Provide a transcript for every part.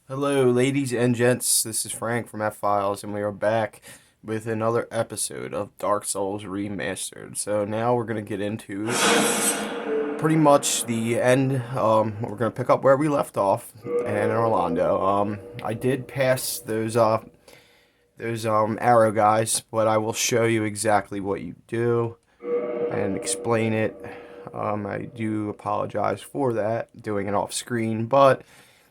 Hello, ladies and gents. This is Frank from F Files, and we are back with another episode of Dark Souls Remastered. So now we're gonna get into pretty much the end. We're gonna pick up where we left off in Orlando. I did pass those arrow guys, but I will show you exactly what you do and explain it. I do apologize for that, doing it off screen, but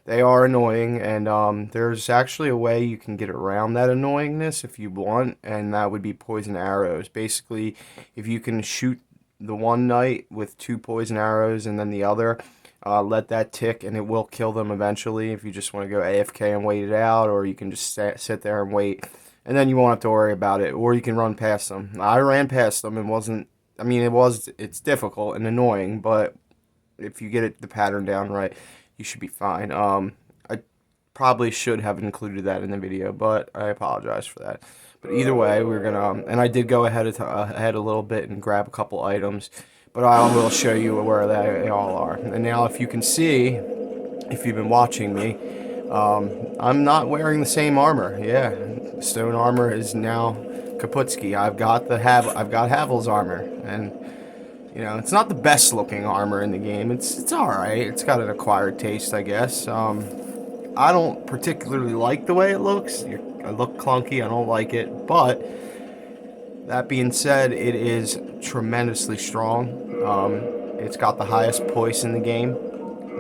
they are annoying, and there's actually a way you can get around that annoyingness if you want, and that would be poison arrows. Basically, if you can shoot the one knight with two poison arrows and then the other, let that tick and it will kill them eventually if you just want to go AFK and wait it out, or you can just sit there and wait, and then you won't have to worry about it, or you can run past them. I ran past them and wasn't, I mean, it's difficult and annoying, but if you get the pattern down right, you should be fine. I probably should have included that in the video, but I apologize for that. But either way, we're gonna, and I did go ahead a little bit and grab a couple items, but I will show you where they all are. And now, if you can see, if you've been watching me, I'm not wearing the same armor. Yeah, stone armor is now Kaputski. I've got Havel's armor, and it's not the best looking armor in the game. It's all right. It's got an acquired taste, I guess. I don't particularly like the way it looks. It look clunky. I don't like it. But that being said, it is tremendously strong. It's got the highest poise in the game.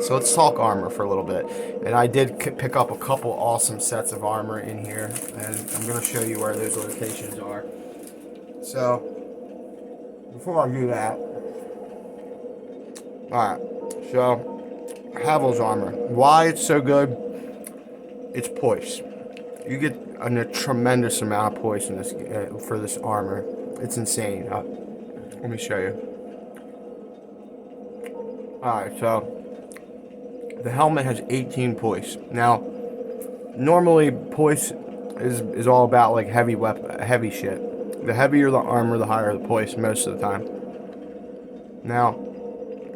So let's talk armor for a little bit. And I did pick up a couple awesome sets of armor in here, and I'm going to show you where those locations are. So before I do that, alright, so Havel's armor. Why it's so good? It's poise. You get a tremendous amount of poise in this for this armor. It's insane. Let me show you. Alright, so the helmet has 18 poise. Now, normally poise is all about like heavy shit. The heavier the armor, the higher the poise most of the time. Now,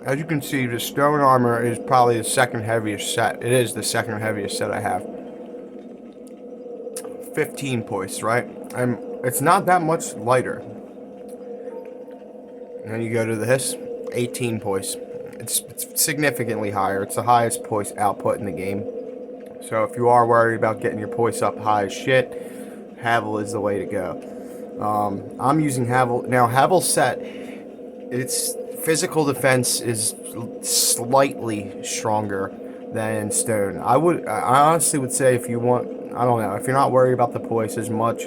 as you can see, the stone armor is probably the second heaviest set. It is the second heaviest set I have. 15 poise, right? And it's not that much lighter. And then you go to this, 18 poise. It's significantly higher. It's the highest poise output in the game. So if you are worried about getting your poise up high as shit, Havel is the way to go. I'm using Havel. Now, Havel's set, its physical defense is slightly stronger than stone. I honestly would say if you want, I don't know, if you're not worried about the poise as much,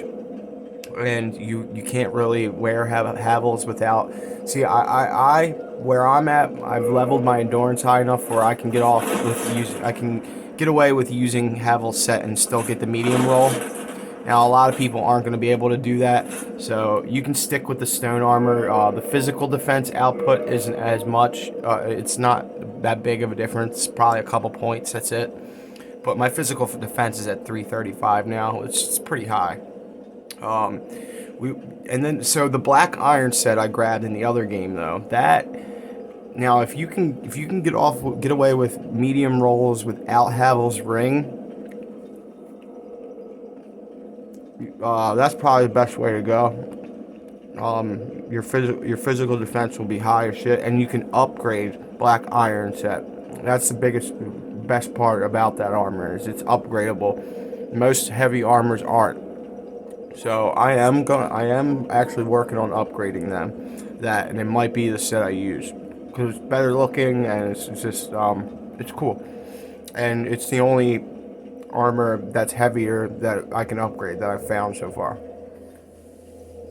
and you can't really wear Havels without, see, I where I'm at, I've leveled my endurance high enough where I can I can get away with using Havel's set and still get the medium roll. Now, a lot of people aren't going to be able to do that, so you can stick with the stone armor. The physical defense output isn't as much. It's not that big of a difference, probably a couple points, that's it. But my physical defense is at 335 now. It's pretty high. Um, so the black iron set I grabbed in the other game though. Now if you can get away with medium rolls without Havel's ring, that's probably the best way to go. Your physical defense will be high as shit, and you can upgrade black iron set. That's the best part about that armor is it's upgradable. Most heavy armors aren't. So I am actually working on upgrading and it might be the set I use because it's better looking and it's just it's cool, and it's the only armor that's heavier that I can upgrade that I've found so far.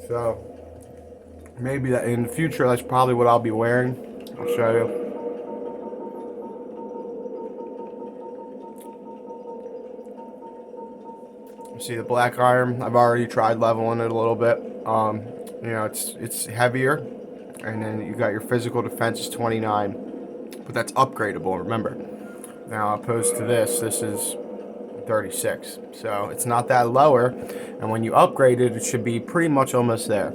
So maybe that in the future that's probably what I'll be wearing. I'll show you. See the black iron? I've already tried leveling it a little bit. It's heavier, and then you got your physical defense is 29, but that's upgradable. Remember. Now opposed to this is 36, so it's not that lower, and when you upgrade it, it should be pretty much almost there.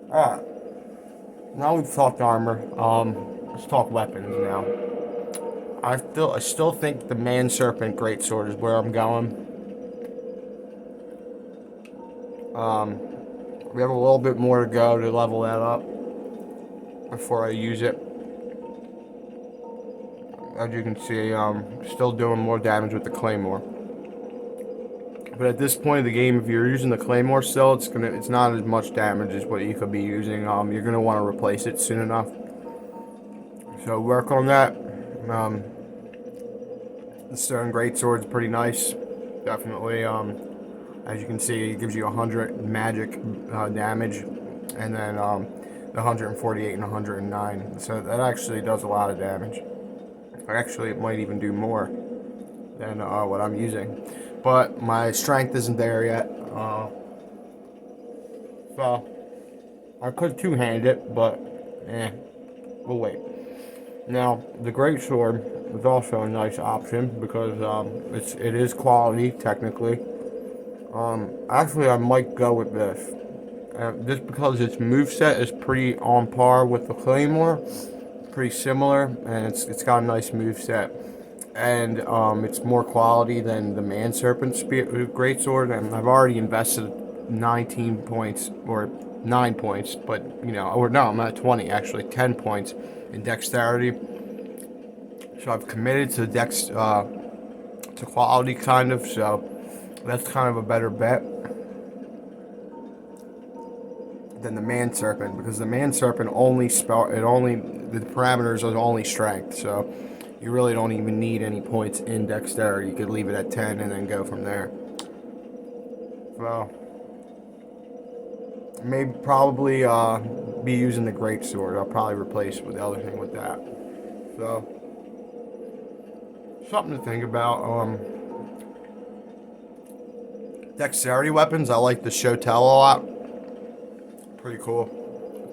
Alright, now we've talked armor. Let's talk weapons now. I still think the Man Serpent Greatsword is where I'm going. We have a little bit more to go to level that up before I use it. As you can see, still doing more damage with the Claymore. But at this point of the game, if you're using the Claymore still, it's not as much damage as what you could be using. You're gonna want to replace it soon enough. So work on that. The Stone Greatsword is pretty nice. Definitely. As you can see, it gives you 100 magic damage, and then the 148 and 109. So that actually does a lot of damage. Actually, it might even do more than what I'm using. But my strength isn't there yet. So I could two-hand it, but we'll wait. Now, the Greatsword is also a nice option because it is quality technically. Actually, I might go with this. Just because its moveset is pretty on par with the Claymore, pretty similar, and it's got a nice moveset. And it's more quality than the Man Serpent Greatsword, and I've already invested 19 points, or 9 points, but or no, I'm at 20 actually, 10 points in dexterity. So I've committed to to quality kind of, so that's kind of a better bet than the Man Serpent, because the Man Serpent the parameters are only strength, so you really don't even need any points in dexterity. You could leave it at 10 and then go from there. Well, maybe probably be using the Greatsword. I'll probably replace the other thing with that. So something to think about. Dexterity weapons, I like the Shotel a lot. Pretty cool.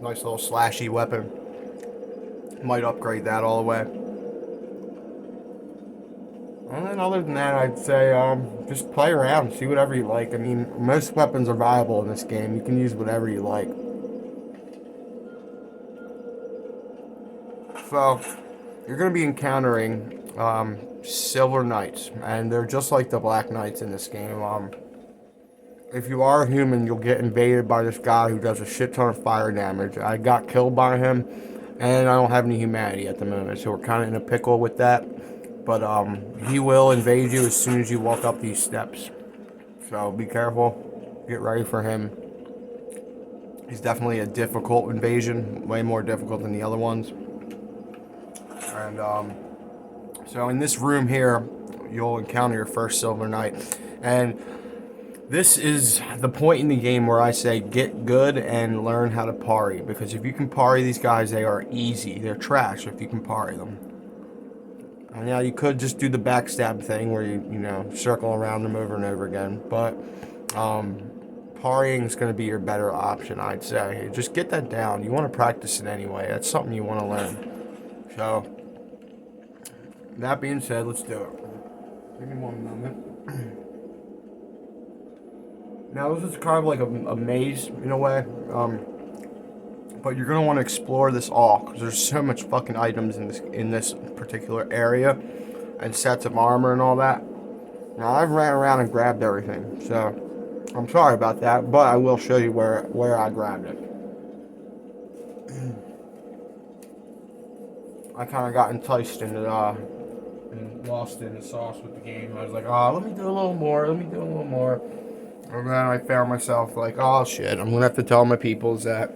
Nice little slashy weapon. Might upgrade that all the way. And then other than that, I'd say just play around, see whatever you like. I mean, most weapons are viable in this game. You can use whatever you like. So, you're going to be encountering Silver Knights, and they're just like the Black Knights in this game. If you are a human, you'll get invaded by this guy who does a shit ton of fire damage. I got killed by him, and I don't have any humanity at the moment, so we're kind of in a pickle with that. But he will invade you as soon as you walk up these steps. So be careful. Get ready for him. He's definitely a difficult invasion, way more difficult than the other ones. And so in this room here, you'll encounter your first Silver Knight, and this is the point in the game where I say get good and learn how to parry, because if you can parry these guys, they are easy. They're trash if you can parry them. And now you could just do the backstab thing where you circle around them over and over again, but parrying is going to be your better option, I'd say. Just get that down. You want to practice it anyway. That's something you want to learn. So that being said, let's do it. Give me one moment. Now this is kind of like a maze in a way, but you're gonna want to explore this all because there's so much fucking items in this particular area, and sets of armor and all that. Now I've ran around and grabbed everything, so I'm sorry about that, but I will show you where I grabbed it. I kind of got enticed into and lost in the sauce with the game. I was like, oh, let me do a little more. And then I found myself like, oh shit, I'm gonna have to tell my peoples that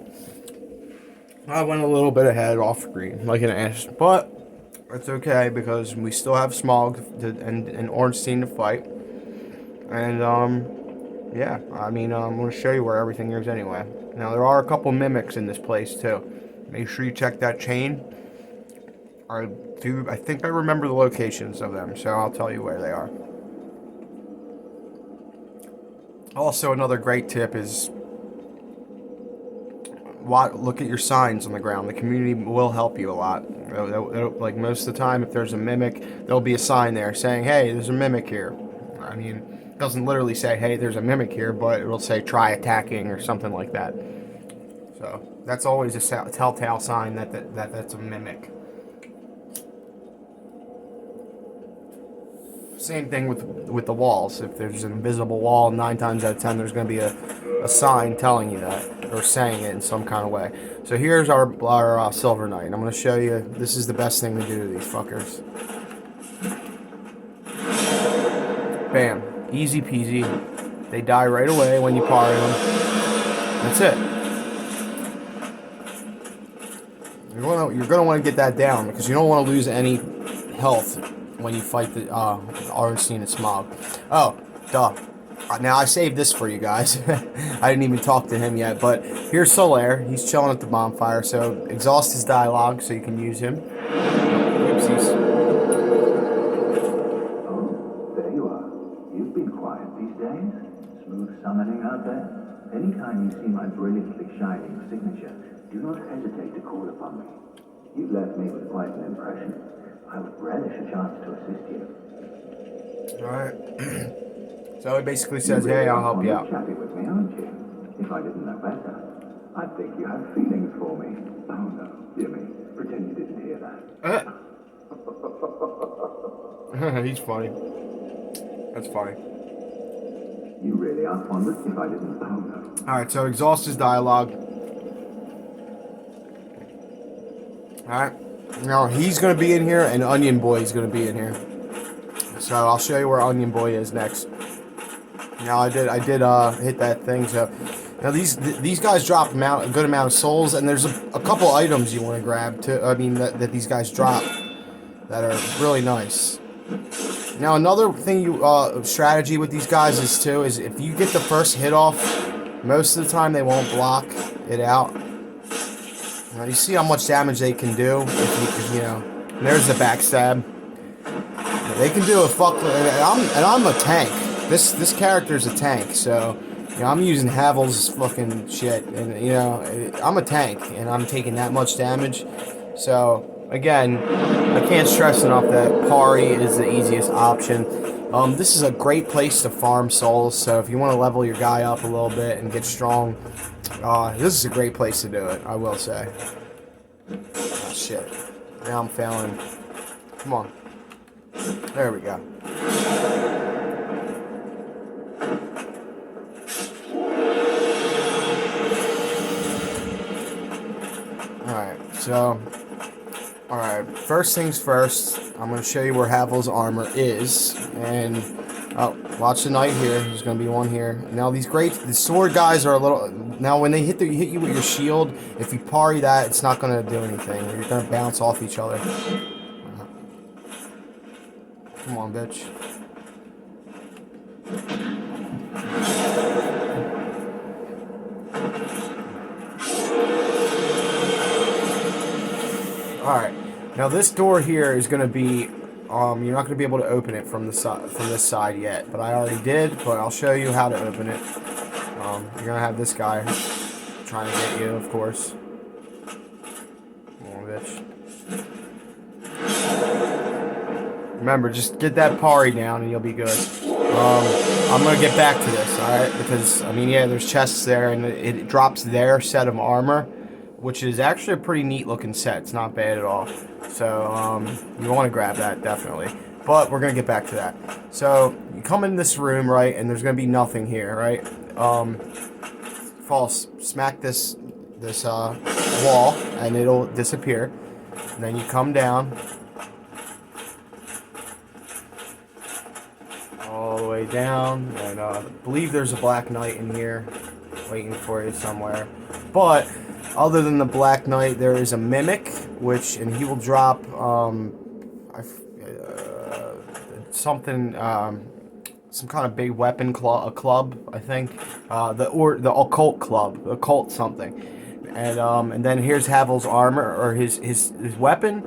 I went a little bit ahead off screen, like an ass. But it's okay because we still have smough and ornstein to fight. And yeah, I mean, I'm gonna show you where everything is anyway. Now there are a couple mimics in this place too. Make sure you check that chain. I think I remember the locations of them, so I'll tell you where they are. Also, another great tip is look at your signs on the ground. The community will help you a lot. Like most of the time, if there's a mimic, there'll be a sign there saying, hey, there's a mimic here. I mean, it doesn't literally say, hey, there's a mimic here, but it'll say, try attacking or something like that. So that's always a telltale sign that that's a mimic. Same thing with the walls. If there's an invisible wall, 9 times out of 10 there's going to be a sign telling you that, or saying it in some kind of way. So here's our silver knight. I'm going to show you. This is the best thing to do to these fuckers. Bam, easy peasy. They die right away when you parry them. That's it. You're gonna want to get that down because you don't want to lose any health when you fight the ornstein and smough. Oh, duh. Now I saved this for you guys. I didn't even talk to him yet, but here's Solaire. He's chilling at the bonfire, so exhaust his dialogue so you can use him. Oopsies. Oh, there you are. You've been quiet these days. Smooth summoning out there. Anytime you see my brilliantly shining signature, do not hesitate to call upon me. You've left me with quite an impression. I would relish a chance to assist you. Alright. So it basically says, hey, I'll help you out. You're chatty with me, aren't you? If I didn't know better, I'd think you had feelings for me. Oh no, dear me. Pretend you didn't hear that. He's funny. That's funny. You really are fond of if I didn't. Oh no. Alright, so exhaust his dialogue. Alright. Now he's going to be in here, and Onion Boy is going to be in here. So I'll show you where Onion Boy is next. Now I did hit that thing. So now these guys drop a good amount of souls, and there's a couple items you want to grab too. I mean that these guys drop that are really nice. Now another thing strategy with these guys is if you get the first hit off, most of the time they won't block it out. Now you see how much damage they can do if you know. And there's the backstab. They can do a fuck. And I'm a tank. This character is a tank, so you know, I'm using Havel's fucking shit, and you know I'm a tank, and I'm taking that much damage. So again, I can't stress enough that parry is the easiest option. This is a great place to farm souls. So if you want to level your guy up a little bit and get strong, this is a great place to do it. I will say. Oh, shit. Now I'm failing. Come on. There we go. Alright, first things first, I'm going to show you where Havel's armor is, and, watch the knight here, there's going to be one here. Now the sword guys are a little, now when they hit you with your shield, if you parry that, it's not going to do anything, you're going to bounce off each other. Come on, bitch. Alright, now this door here is going to be, you're not going to be able to open it from this side yet, but I already did, but I'll show you how to open it. You're going to have this guy trying to get you, of course. Come on, bitch. Remember, just get that parry down and you'll be good. I'm going to get back to this, alright, because, I mean, yeah, there's chests there, and it drops their set of armor, which is actually a pretty neat looking set. It's not bad at all. So, you want to grab that, definitely. But we're going to get back to that. So, you come in this room, right, and there's going to be nothing here, right? Smack this wall, and it'll disappear. And then you come down. All the way down. And I believe there's a Black Knight in here waiting for you somewhere. But other than the Black Knight, there is a Mimic, and he will drop something, some kind of big weapon club, I think, the occult club, occult something, and then here's Havel's armor, or his weapon,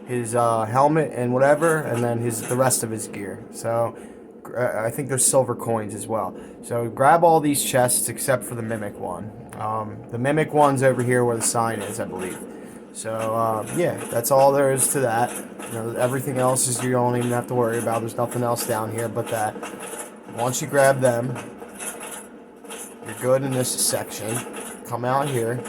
his helmet and whatever, and then the rest of his gear. So I think there's silver coins as well. So grab all these chests except for the Mimic one. The Mimic one's over here where the sign is, I believe. So, yeah, that's all there is to that. You know, everything else is you don't even have to worry about. There's nothing else down here but that. Once you grab them, you're good in this section. Come out here.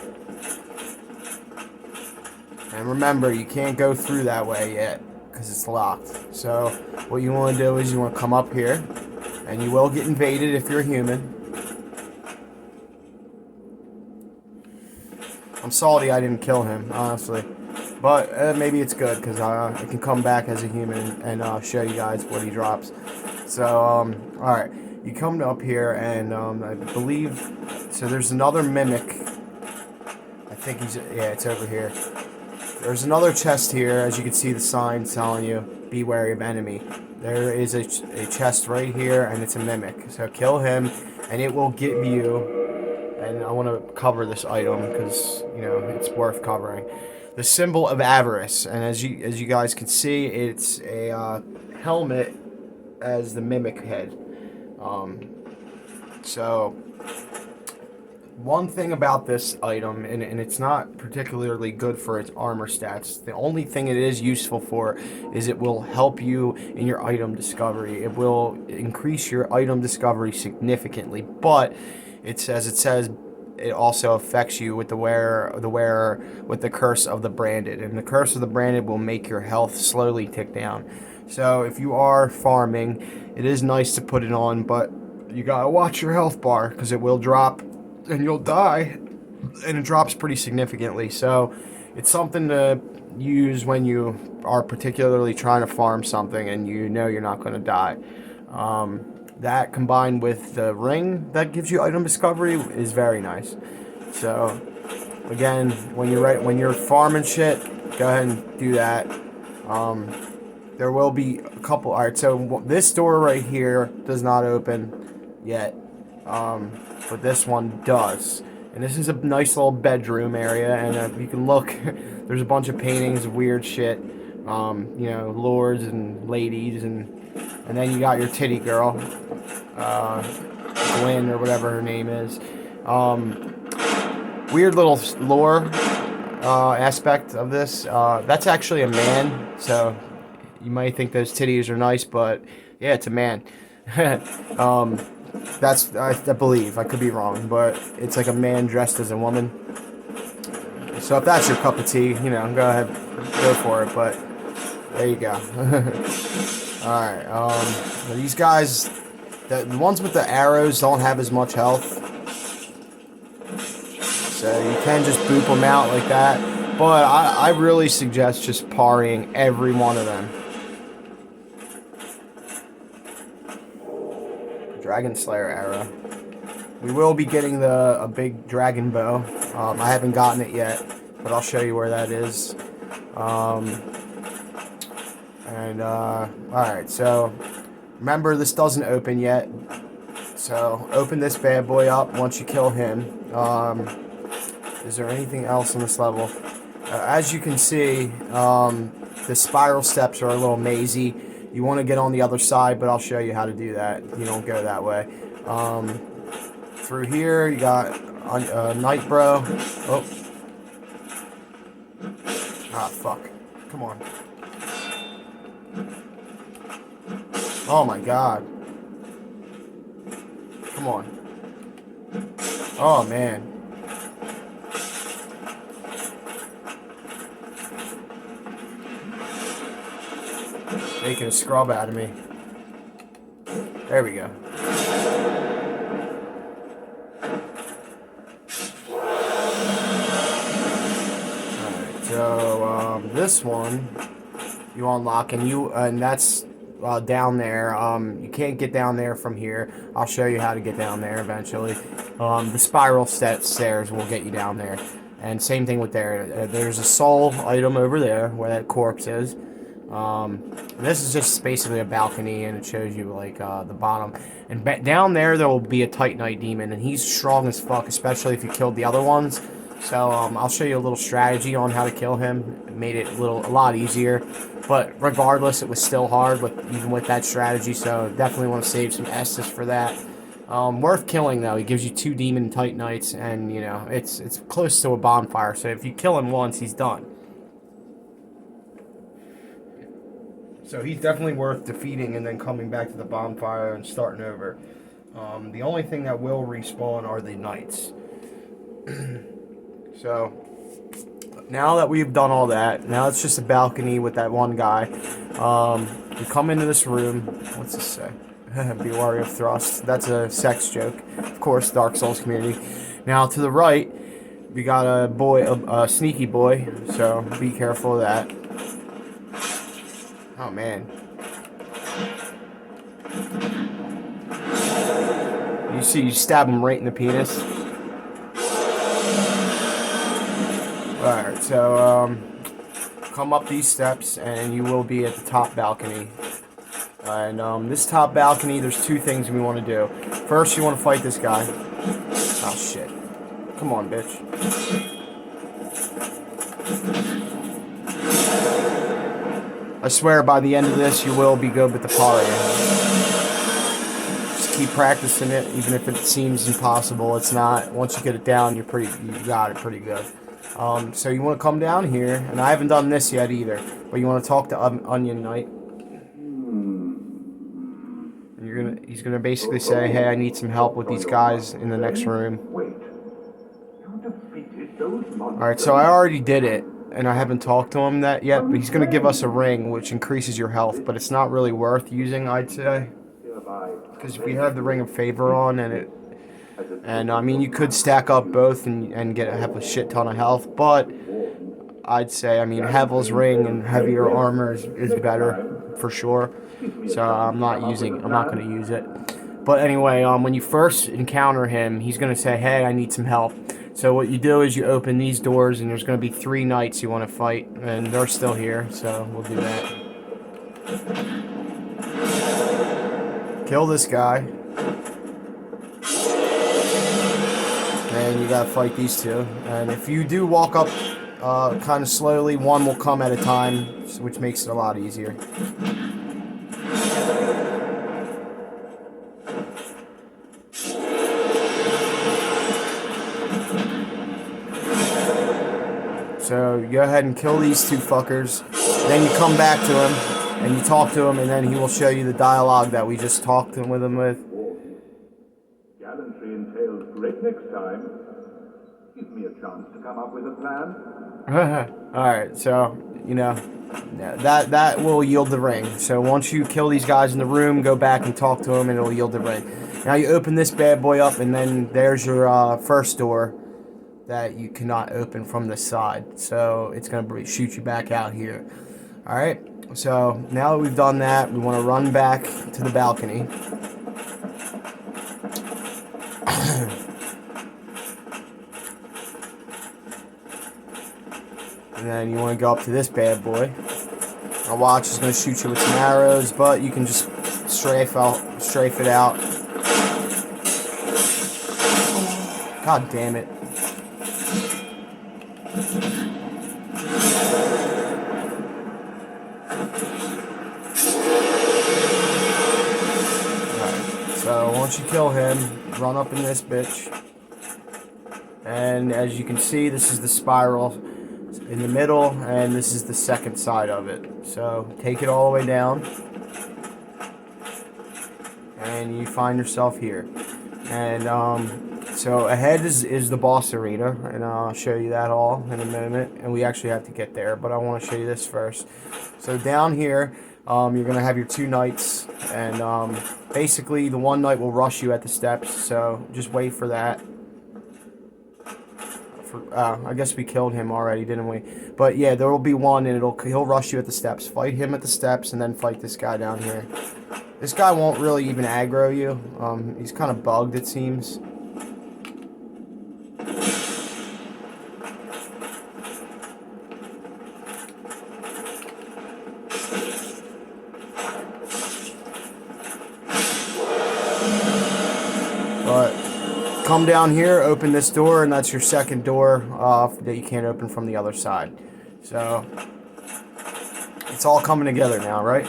And remember, you can't go through that way yet, because it's locked. So what you want to do is you want to come up here, and you will get invaded if you're human. I'm salty I didn't kill him, honestly. But maybe it's good, because I can come back as a human and show you guys what he drops. So, alright. You come up here, and I believe... So there's another mimic. I think he's... Yeah, it's over here. There's another chest here. As you can see, the sign telling you, be wary of enemy. There is a chest right here, and it's a mimic. So kill him, and it will give you... And I want to cover this item because, you know, it's worth covering. The symbol of avarice, and as you guys can see, it's a helmet as the mimic head. So one thing about this item, and it's not particularly good for its armor stats. The only thing it is useful for is it will help you in your item discovery. It will increase your item discovery significantly, but it says it also affects you with the wearer with the curse of the branded, and the curse of the branded will make your health slowly tick down. So if you are farming, it is nice to put it on, but you gotta watch your health bar because it will drop and you'll die, and it drops pretty significantly. So it's something to use when you are particularly trying to farm something and you know you're not going to die. That combined with the ring that gives you item discovery is very nice. So again, when you're farming shit, go ahead and do that. There will be a couple. All right, so this door right here does not open yet, but this one does. And this is a nice little bedroom area, and you can look. There's a bunch of paintings of weird shit, you know, lords and ladies, and then you got your titty girl, Gwen or whatever her name is. Weird little lore aspect of this. That's actually a man, so you might think those titties are nice, but yeah, it's a man. That's I believe. I could be wrong, but it's like a man dressed as a woman. So if that's your cup of tea, you know, go ahead, go for it. But there you go. All right. These guys, the ones with the arrows don't have as much health, so you can just boop them out like that. But I really suggest just parrying every one of them. Dragon Slayer arrow. We will be getting a big dragon bow. I haven't gotten it yet, but I'll show you where that is. Alright, so remember, this doesn't open yet. So open this bad boy up once you kill him. Is there anything else on this level? As you can see, the spiral steps are a little mazy. You want to get on the other side, but I'll show you how to do that. You don't go that way. Through here, you got Night Bro. Oh. Ah, fuck. Come on. Oh my god. Come on. Oh man. Making a scrub out of me. There we go. Alright, so this one you unlock, and that's down there. You can't get down there from here. I'll show you how to get down there eventually. The spiral stairs will get you down there. And same thing with there. There's a soul item over there where that corpse is. This is just basically a balcony, and it shows you like the bottom. And down there will be a Titanite demon, and he's strong as fuck, especially if you killed the other ones. So I'll show you a little strategy on how to kill him. It made it a lot easier, but regardless, it was still hard even with that strategy. So definitely want to save some Estus for that. Worth killing though. He gives you 2 demon Titanites, and you know it's close to a bonfire. So if you kill him once, he's done. So he's definitely worth defeating and then coming back to the bonfire and starting over. The only thing that will respawn are the knights. So now that we've done all that, now it's just a balcony with that one guy. We come into this room. What's this say? Be wary of thrust. That's a sex joke. Of course, Dark Souls community. Now to the right, we got a boy, a sneaky boy. So be careful of that. Oh man. You see, you stab him right in the penis. Alright, so come up these steps and you will be at the top balcony. And this top balcony, there's two things we want to do. First, you want to fight this guy. Oh shit. Come on, bitch. I swear by the end of this, you will be good with the parry. Just keep practicing it, even if it seems impossible. It's not. Once you get it down, you got it pretty good. So you want to come down here, and I haven't done this yet either, but you want to talk to Onion Knight. And he's gonna basically say, hey, I need some help with these guys in the next room. Alright, so I already did it, and I haven't talked to him that yet, but he's gonna give us a ring, which increases your health, but it's not really worth using, I'd say. Because if we have the Ring of Favor on, and I mean, you could stack up both and have a shit ton of health, but I'd say, I mean, Havel's ring and heavier armor is better for sure. So I'm not going to use it. But anyway, when you first encounter him, he's going to say, hey, I need some help. So what you do is you open these doors, and there's going to be 3 knights you want to fight, and they're still here, so we'll do that. Kill this guy. And you gotta fight these two. And if you do walk up kind of slowly, one will come at a time, which makes it a lot easier. So you go ahead and kill these 2 fuckers. Then you come back to him and you talk to him, and then he will show you the dialogue that we just talked with him with. Gallantry entails great next time. Give me a chance to come up with a plan. Alright, so, you know, that will yield the ring. So once you kill these guys in the room, go back and talk to them, and it'll yield the ring. Now you open this bad boy up, and then there's your first door that you cannot open from the side. So it's going to shoot you back out here. Alright, so now that we've done that, we want to run back to the balcony. And then you want to go up to this bad boy. Our watch is going to shoot you with some arrows, but you can just strafe it out. God damn it. Alright, so once you kill him, run up in this bitch. And as you can see, this is the spiral in the middle, and this is the second side of it. So take it all the way down, and you find yourself here. And so ahead is the boss arena, and I'll show you that all in a moment. And we actually have to get there, but I want to show you this first. So down here, you're gonna have your 2 knights, and basically the one knight will rush you at the steps. So just wait for that. I guess we killed him already, didn't we? But yeah, there will be one, and he'll rush you at the steps. Fight him at the steps, and then fight this guy down here. This guy won't really even aggro you. He's kind of bugged, it seems. But come down here, open this door, and that's your second door that you can't open from the other side. So it's all coming together now, right?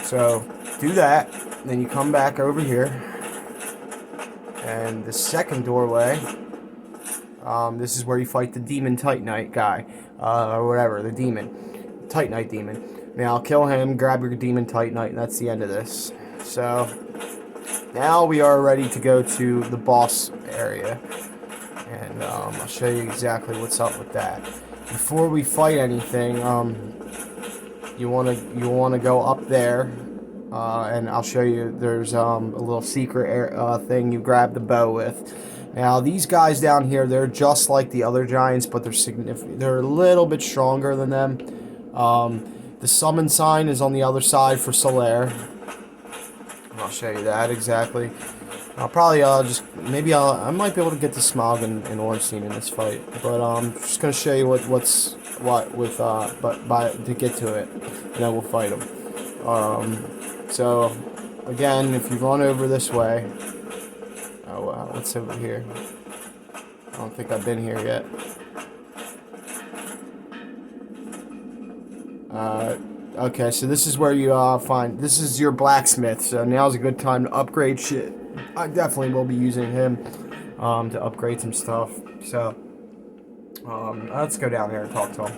So do that, then you come back over here, and the second doorway, this is where you fight the demon Titanite guy, or whatever, the demon, Titanite demon. Now kill him, grab your demon Titanite, and that's the end of this. So now we are ready to go to the boss area, and I'll show you exactly what's up with that. Before we fight anything, you wanna go up there, and I'll show you. There's a little secret thing you grab the bow with. Now these guys down here, they're just like the other giants, but they're a little bit stronger than them. The summon sign is on the other side for Solaire. I'll show you that exactly. I'll probably I might be able to get the smough and ornstein in this fight, but I'm just gonna show you what with but by to get to it, and then we'll fight them. So again, if you run over this way, oh wow, what's over here? I don't think I've been here yet. Okay, so this is where you this is your blacksmith, so now's a good time to upgrade shit. I definitely will be using him to upgrade some stuff. So let's go down there and talk to him.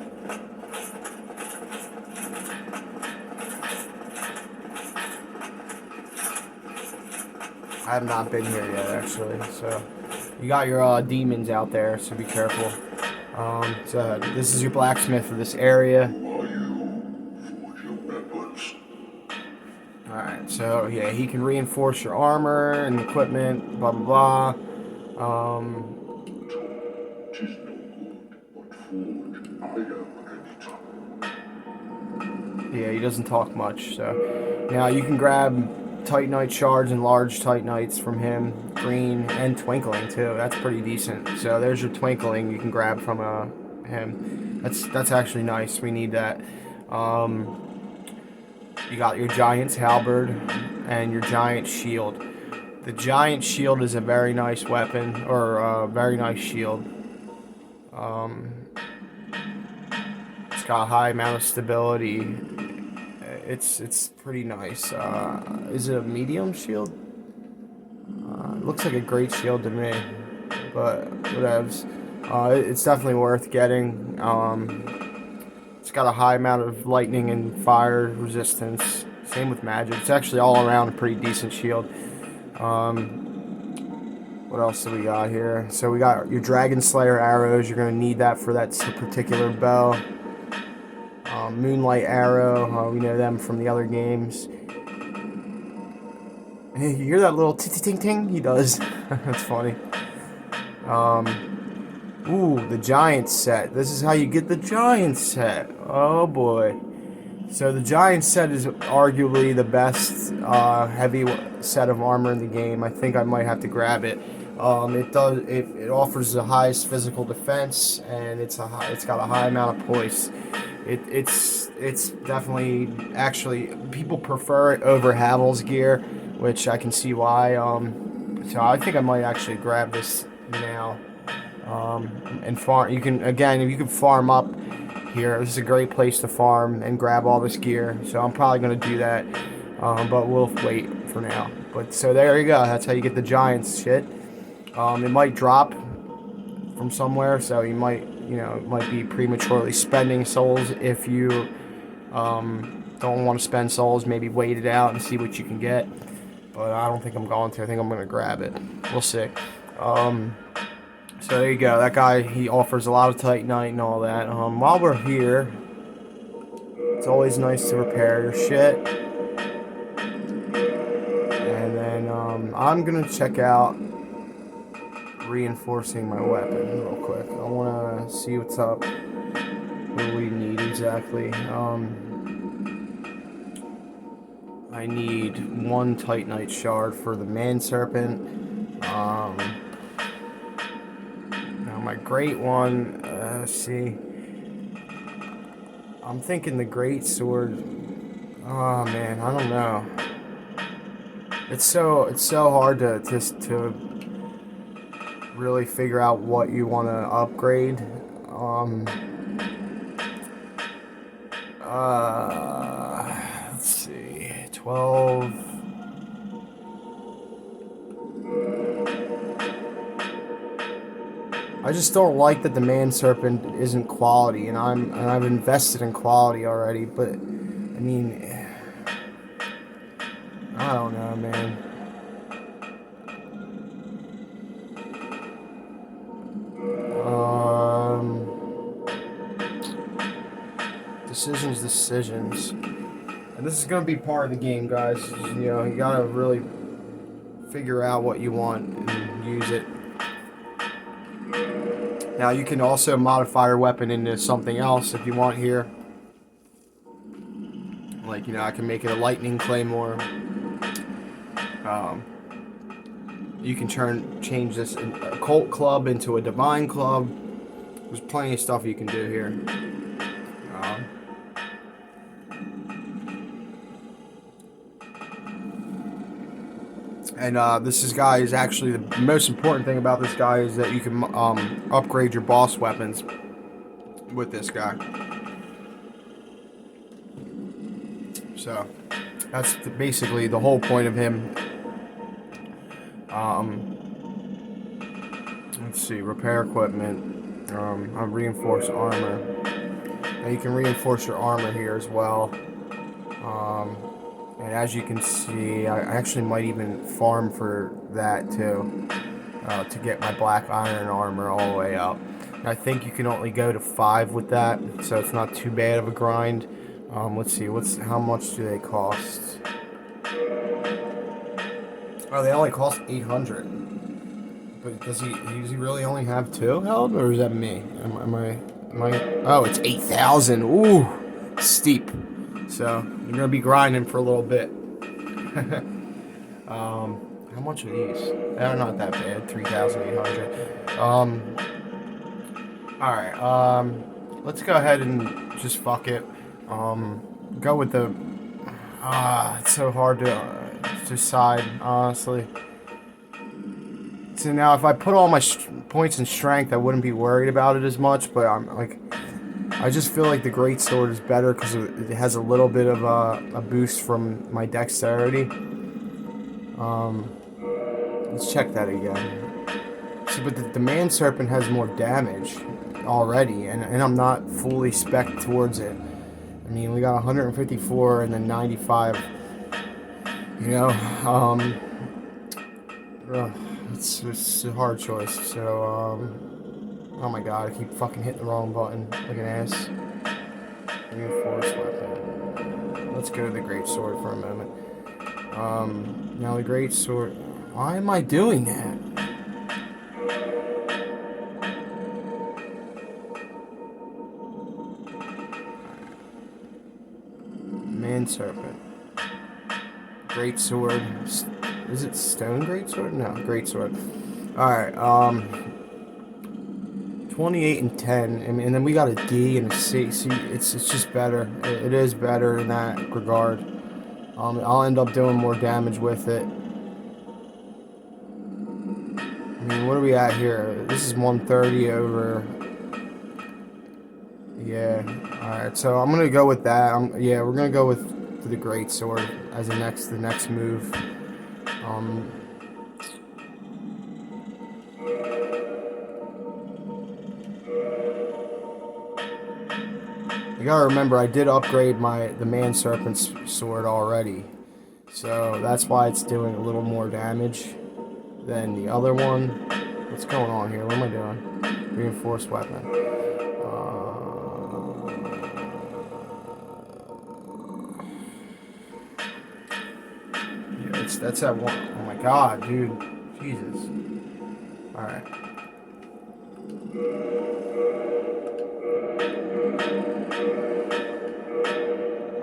I have not been here yet, actually. So you got your demons out there, so be careful. So this is your blacksmith for this area. Alright, so yeah, he can reinforce your armor and equipment, blah blah blah. Yeah, he doesn't talk much, so now you can grab Titanite shards and large Titanites from him, green and twinkling too. That's pretty decent. So there's your twinkling you can grab from him. That's actually nice. We need that. You got your giant's halberd and your giant shield. The giant shield is a very nice weapon, or a very nice shield. It's got a high amount of stability. It's pretty nice. Is it a medium shield? It looks like a great shield to me, but whatevs. It's definitely worth getting. It's got a high amount of lightning and fire resistance. Same with magic. It's actually all around a pretty decent shield. What else do we got here? So we got your Dragon Slayer arrows. You're going to need that for that particular bow. Moonlight arrow. We know them from the other games. Hey, you hear that little ting-ting? He does. That's funny. Ooh, the giant set. This is how you get the giant set. Oh boy. So the giant set is arguably the best heavy set of armor in the game. I think I might have to grab it. It offers the highest physical defense, and it's got a high amount of poise. It's definitely, actually, people prefer it over Havel's gear, which I can see why. So I think I might actually grab this now. And farm. You can, again, if you can farm up here, this is a great place to farm and grab all this gear. So I'm probably going to do that, but we'll wait for now. But so there you go. That's how you get the giants shit. It might drop from somewhere, so you might, it might be prematurely spending souls if you don't want to spend souls. Maybe wait it out and see what you can get. But I don't think I'm going to. I think I'm going to grab it. We'll see. So there you go. That guy, he offers a lot of Titanite and all that. While we're here, it's always nice to repair your shit. And then I'm going to check out reinforcing my weapon real quick. I want to see what's up. What do we need exactly? I need one Titanite shard for the man serpent. My great one, let's see. I'm thinking the great sword. Oh man, I don't know. It's so hard to really figure out what you want to upgrade. Let's see, 12. I just don't like that the man serpent isn't quality, and I've invested in quality already. But I mean, I don't know, man. person's decisions. And this is going to be part of the game, guys. You know, you got to really figure out what you want and use it. Now, you can also modify your weapon into something else if you want here. Like, you know, I can make it a lightning claymore. You can change this occult club into a divine club. There's plenty of stuff you can do here. And this guy is actually the most important thing about this guy is that you can upgrade your boss weapons with this guy. So that's basically the whole point of him. Let's see, repair equipment, reinforce armor. Now you can reinforce your armor here as well. And as you can see, I actually might even farm for that too, to get my black iron armor all the way up. And I think you can only go to 5 with that, so it's not too bad of a grind. Let's see, how much do they cost? Oh, they only cost 800. But does he really only have 2 held, or is that me? Am I? Oh, it's 8,000. Ooh, steep. So you're gonna be grinding for a little bit. How much are these? They're not that bad. 3,800. All right. Let's go ahead and just fuck it. Go with the. It's so hard to decide, honestly. So now, if I put all my points in strength, I wouldn't be worried about it as much. But I just feel like the greatsword is better because it has a little bit of a boost from my dexterity. Let's check that again. See, but the man serpent has more damage already, and I'm not fully spec'd towards it. I mean, we got 154 and then 95. You know, it's a hard choice. So, oh my god, I keep fucking hitting the wrong button like an ass. Reinforced weapon. Let's go to the greatsword for a moment. Now the greatsword. Why am I doing that? Man serpent. Greatsword. Is it stone greatsword? No, greatsword. Alright, 28 and 10, and then we got a D and a C. See, it's just better. It is better in that regard. I'll end up doing more damage with it. I mean, what are we at here? This is 130 over. Yeah. Alright, so I'm gonna go with that. Yeah, we're gonna go with the greatsword as the next move. You gotta remember, I did upgrade the man serpent's sword already, so that's why it's doing a little more damage than the other one. What's going on here? What am I doing? Reinforced weapon. Yeah, that's that one. Oh my god, dude. Jesus. Alright.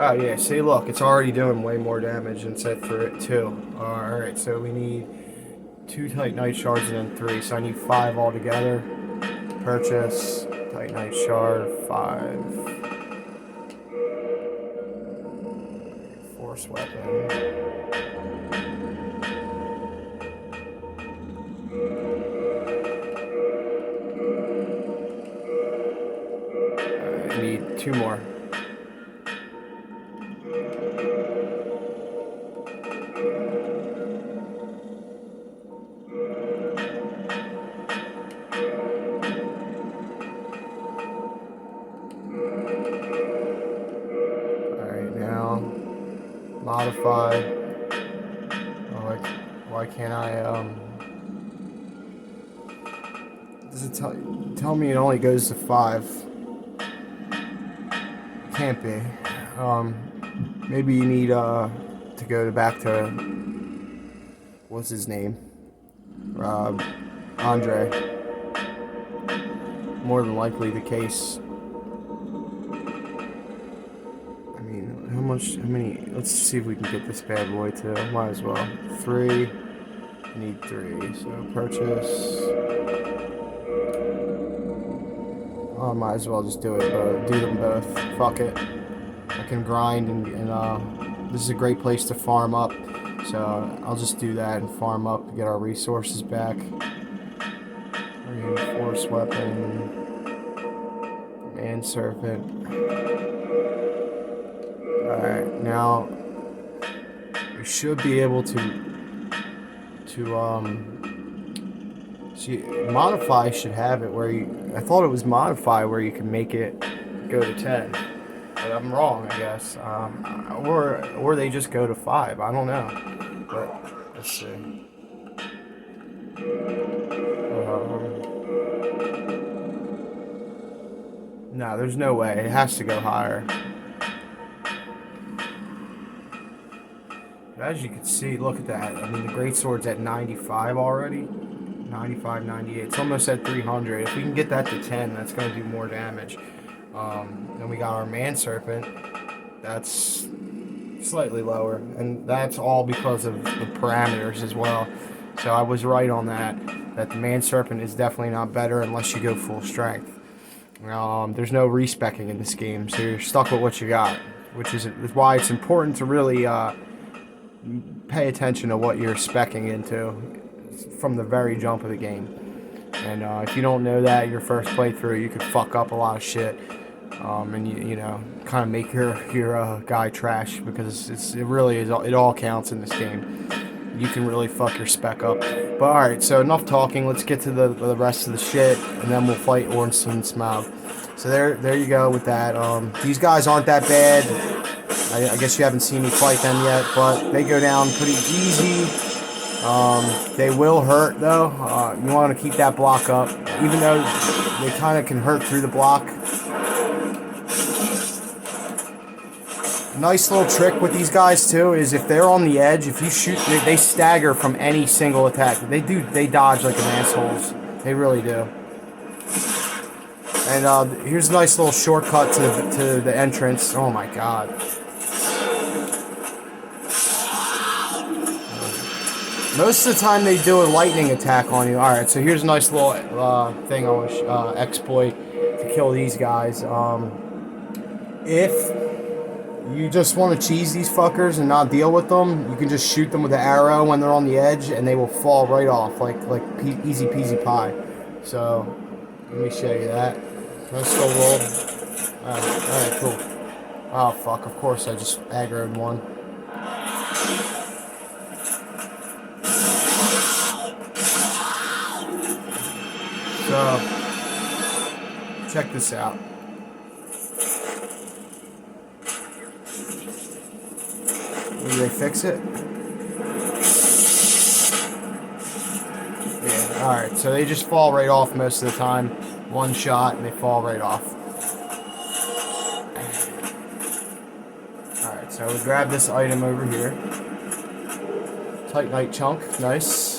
Oh yeah, see look, it's already doing way more damage than set for it too. Alright, so we need 2 titanite shards and then 3, so I need 5 altogether. Purchase, titanite shard, 5. Force weapon. I need 2 more. Modify. Oh, why can't I, Does it tell me it only goes to 5? can't be. Maybe you need to go back to what's his name? Andre. More than likely the case. I mean, how many? Let's see if we can get this bad boy too. Might as well. 3. I need 3. So purchase. Oh, I might as well just do it. Do them both. Fuck it. I can grind and this is a great place to farm up. So I'll just do that and farm up to get our resources back. Reinforced weapon. Man serpent. Alright, now we should be able to see, modify should have it where you, I thought it was modify where you can make it go to 10. But I'm wrong, I guess. Or they just go to 5. I don't know. But let's see. No, there's no way. It has to go higher. As you can see, look at that. I mean, the greatsword's at 95 already. 95, 98. It's almost at 300. If we can get that to 10, that's going to do more damage. Then we got our man serpent. That's slightly lower. And that's all because of the parameters as well. So I was right on that. That the man serpent is definitely not better unless you go full strength. There's no respecking in this game, so you're stuck with what you got. Which is why it's important to really pay attention to what you're speccing into from the very jump of the game. And if you don't know that your first playthrough, you could fuck up a lot of shit, and you know, kind of make your guy trash, because it really is, it all counts in this game. You can really fuck your spec up. But alright, so enough talking. Let's get to the rest of the shit, and then we'll fight ornstein and smough. So there you go with that. These guys aren't that bad. I guess you haven't seen me fight them yet, but they go down pretty easy. They will hurt though. You want to keep that block up, even though they kind of can hurt through the block. Nice little trick with these guys too is if they're on the edge, if you shoot, they stagger from any single attack. They dodge like an assholes. They really do. And here's a nice little shortcut to the entrance. Oh my god. Most of the time they do a lightning attack on you. Alright, so here's a nice little thing I want to exploit to kill these guys. If you just want to cheese these fuckers and not deal with them, you can just shoot them with an arrow when they're on the edge and they will fall right off like easy peasy pie. So let me show you that. Nice little roll. Alright, cool. Oh fuck, of course I just aggroed one. So, check this out. Did they fix it? Yeah, alright, so they just fall right off most of the time. One shot and they fall right off. Alright, so we grab this item over here. Titanite chunk, nice.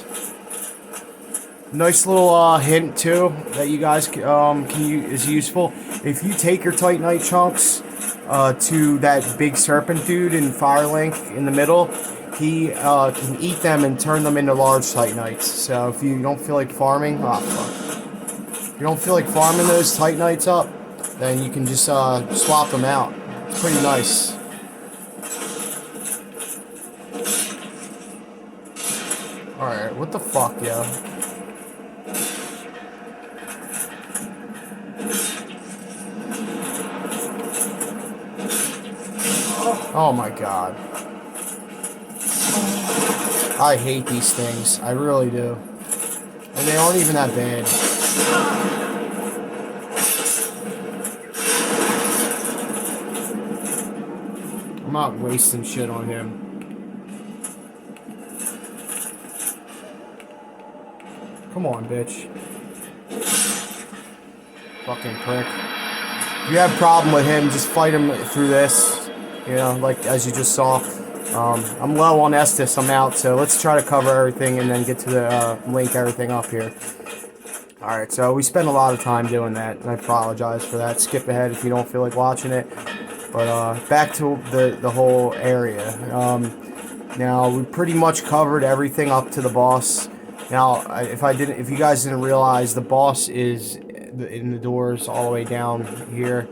Nice little hint too that you guys can use, is useful. If you take your Titanite chunks to that big serpent dude in Firelink in the middle, he can eat them and turn them into large Titanites. So if you don't feel like farming, if you don't feel like farming those Titanites up, then you can just swap them out. It's pretty nice. Alright, what the fuck, yo? Oh my god. I hate these things. I really do. And they aren't even that bad. I'm not wasting shit on him. Come on, bitch. Fucking prick. If you have a problem with him, just fight him through this. You know, like as you just saw. I'm low on Estus. I'm out, so let's try to cover everything and then get to the link everything up here. Alright, so we spent a lot of time doing that, and I apologize for that. Skip ahead if you don't feel like watching it. But back to the whole area. Now we pretty much covered everything up to the boss. Now, if you guys didn't realize, the boss is in the doors all the way down here.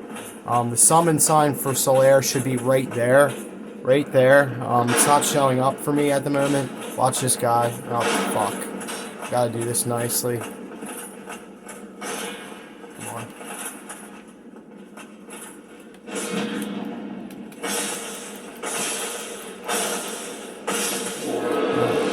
The summon sign for Solaire should be right there. Right there. It's not showing up for me at the moment. Watch this guy. Oh, fuck. Gotta do this nicely. Come on.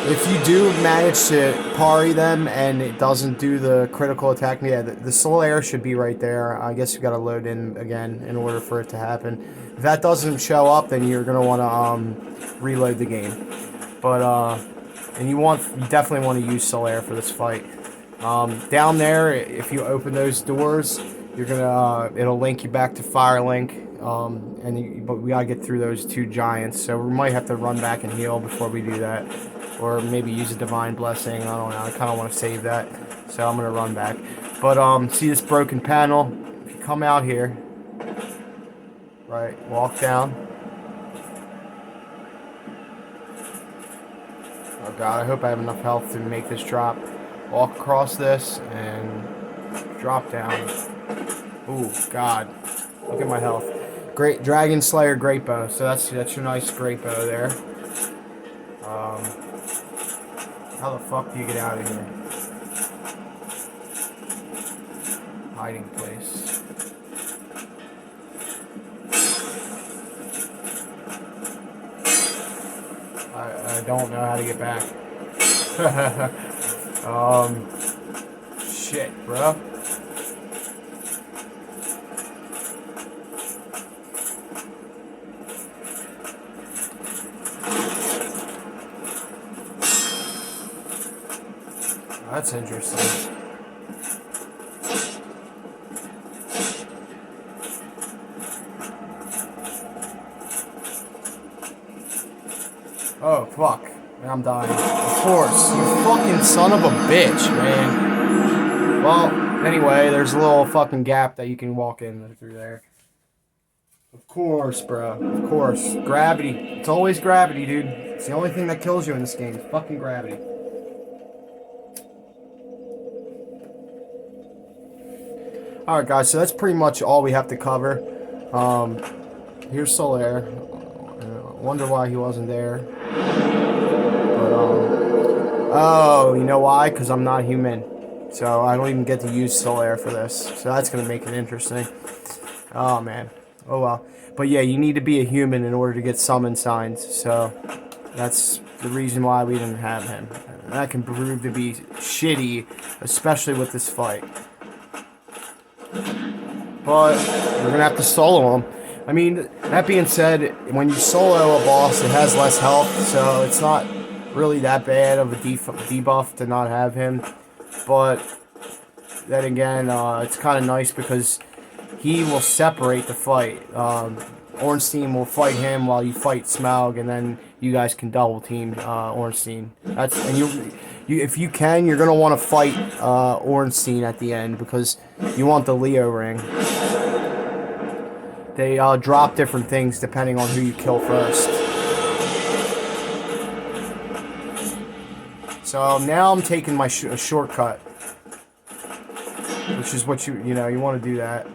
If you do manage to parry them and it doesn't do the critical attack, yeah, the Solaire should be right there. I guess you gotta load in again in order for it to happen. If that doesn't show up, then you're gonna want to reload the game. But and you definitely want to use Solaire for this fight. Down there, if you open those doors, you're gonna it'll link you back to Firelink. But we gotta get through those two giants, so we might have to run back and heal before we do that, or maybe use a divine blessing. I don't know. I kind of want to save that, so I'm gonna run back. But see this broken panel? If you come out here, right, walk down. Oh god, I hope I have enough health to make this drop. Walk across this and drop down. Ooh, god, look at my health. Great Dragon Slayer great bow. So that's your nice great bow there. How the fuck do you get out of here? Hiding place. I don't know how to get back. Shit, bro. That's interesting. Oh, fuck. I'm dying. Of course. You fucking son of a bitch, man. Well, anyway, there's a little fucking gap that you can walk in through there. Of course, bro. Of course. Gravity. It's always gravity, dude. It's the only thing that kills you in this game. Fucking gravity. Alright guys, so that's pretty much all we have to cover. Here's Solaire. Wonder why he wasn't there. But, oh, you know why? Because I'm not human. So I don't even get to use Solaire for this. So that's going to make it interesting. Oh man. Oh well. But yeah, you need to be a human in order to get summon signs. So that's the reason why we didn't have him. And that can prove to be shitty, especially with this fight. But we're going to have to solo him. I mean, that being said, when you solo a boss, it has less health, so it's not really that bad of a debuff to not have him. But then again, it's kind of nice because he will separate the fight. Ornstein will fight him while you fight Smough, and then you guys can double team Ornstein. If you can, you're gonna want to fight Ornstein at the end because you want the Leo ring. They drop different things depending on who you kill first. So now I'm taking my shortcut, which is what you want to do that,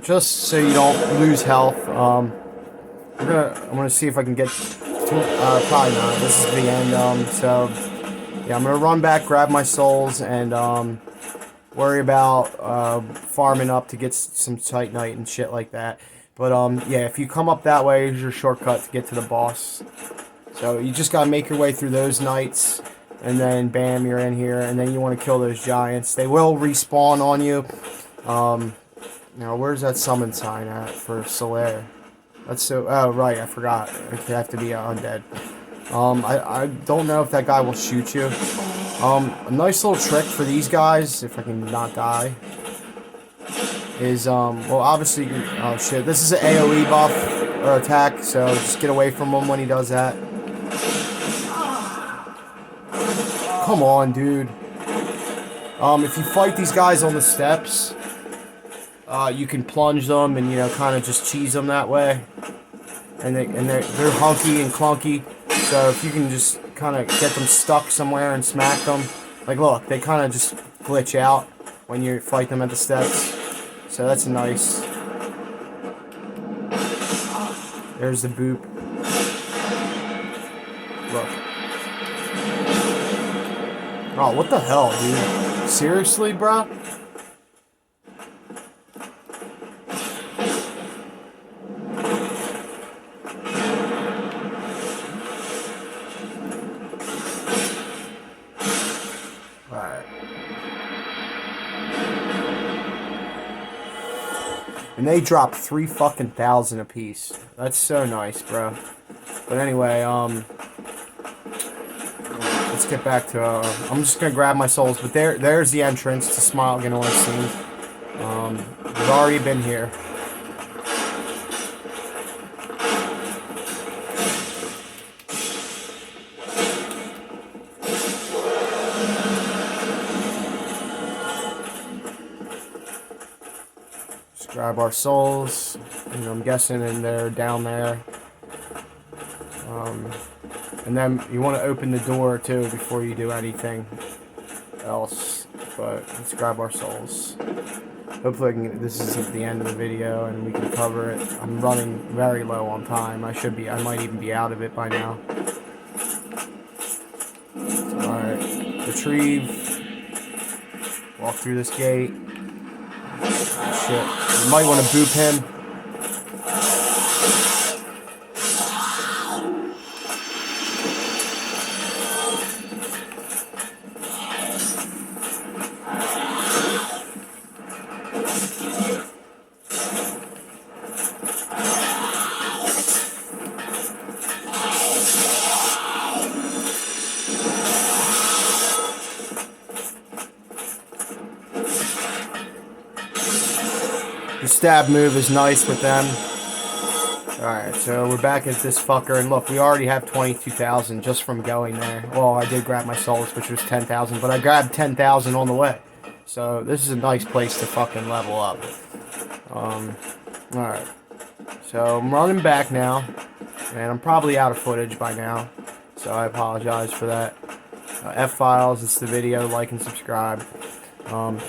just so you don't lose health. I'm gonna see if I can get to, probably not. This is the end. So yeah, I'm gonna run back, grab my souls, and worry about farming up to get some Titanite and shit like that. But yeah, if you come up that way, here's your shortcut to get to the boss. So you just gotta make your way through those knights, and then bam, you're in here. And then you want to kill those giants. They will respawn on you. Now where's that summon sign at for Solaire? That's so. Oh right, I forgot. You have to be undead. I don't know if that guy will shoot you. A nice little trick for these guys, if I can not die. is, well, obviously, oh shit, this is an AoE buff, or attack, so just get away from him when he does that. Come on, dude. If you fight these guys on the steps, you can plunge them and, you know, kind of just cheese them that way. And they're hunky and clunky, so if you can just kind of get them stuck somewhere and smack them, like look, they kind of just glitch out when you fight them at the steps. So that's nice. There's the boop. Look. Oh, what the hell, dude? Seriously, bro? Alright. And they drop 3 fucking thousand a piece. That's so nice, bro. But anyway, let's get back to, I'm just gonna grab my souls, but there's the entrance to smough and ornstein. We've already been here. Just grab our souls, and I'm guessing and they're down there. And then you want to open the door too before you do anything else. But let's grab our souls. Hopefully I can, this is at the end of the video and we can cover it. I'm running very low on time. I might even be out of it by now. Alright, retrieve. Walk through this gate. Oh, shit. You might want to boop him. The stab move is nice with them. Alright, so we're back at this fucker, and look, we already have 22,000 just from going there. Well, I did grab my souls, which was 10,000, but I grabbed 10,000 on the way. So, this is a nice place to fucking level up. Alright. So, I'm running back now, and I'm probably out of footage by now, so I apologize for that. F-Files, it's the video, like and subscribe.